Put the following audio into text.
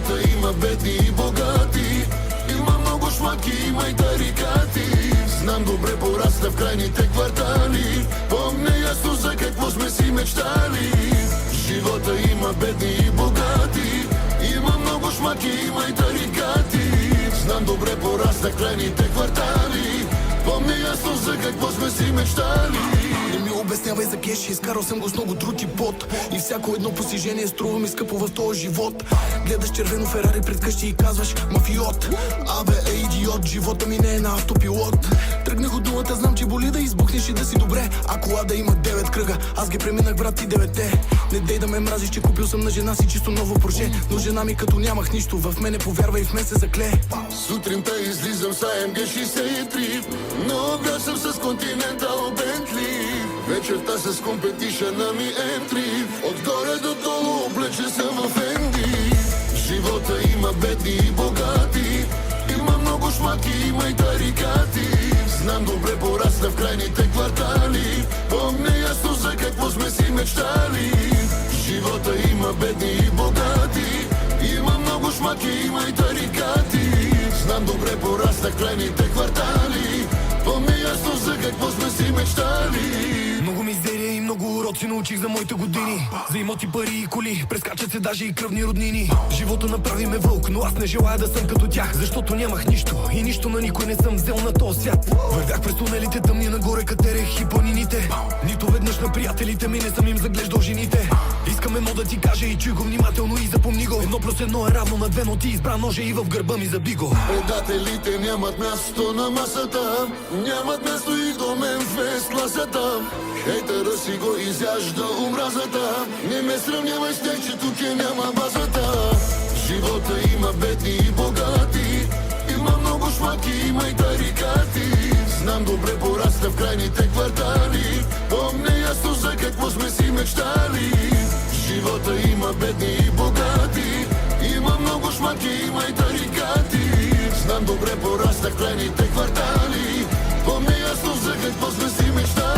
живота има бедни и богати, има много шмаки, има и тарикати. Знам добре, порасна в крайните квартали, помня ясно за какво сме си мечтали. Живота има бедни и богати, има много шмаки, има и тарикати. Знам добре, порасна в крайните квартали, помня ясно за какво сме си мечтали. Не ми обяснявай за кеш, изкарал съм го с много труд и пот. И всяко едно постижение струва ми скъпо в този живот. Гледаш червено Ферари пред къщи и казваш мафиот. Абе, идиот, живота ми не е на автопилот. Тръгнах от нулата, знам, че боли да избухнеш и да си добре. А кола да има 9 кръга, аз ги преминах, брат, и 9-те. Не дей да ме мразиш, че купил съм на жена си чисто ново Порше. Но жена ми като нямах нищо, в мене повярва и в мен се закле. Сутринта излизам с AMG 63, но град съм с Continental Bentley. Вечерта с компетишъна ми M3, отгоре до долу облече съм в Fendi. Живота има бедни и богати, има много шмаки, има и тарикати. Знам добре, порасна в крайните квартали, помня ясно за какво сме си мечтали. Живота има бедни и богати, има много шмаки, има и тарикати. Знам добре, порасна в крайните квартали, помня ясно за какво сме си мечтали. Много мизерия и много уроци научих за моите години. За имоти, пари и коли, прескачат се даже и кръвни роднини. Живота направи ме вълк, но аз не желая да съм като тях, защото нямах нищо и нищо на никой не съм взел на този свят. Вървях през тунелите тъмни, нагоре катерех и планините. Нито веднъж на приятелите ми не съм им заглеждал жените. Искам едно да ти кажа и чуй го внимателно и запомни го. 1+1 е равно на 2, но ти избра ножа и в гърба ми заби го. Предателите нямат място на масата, нямат място и до мен в класата. Хейтъра си го изяжда омразата, не ме сравнявай с тях, че тук няма базата. Живота има бедни и богати, има много шмаки, има и тарикати. Знам добре, порасна в крайните квартали, помня ясно за какво сме си мечтали. Живота има бедни и богати, има много шмаки, има и тарикати. Знам добре, порасна в крайните квартали, помня ясно за какво сме си мечтали.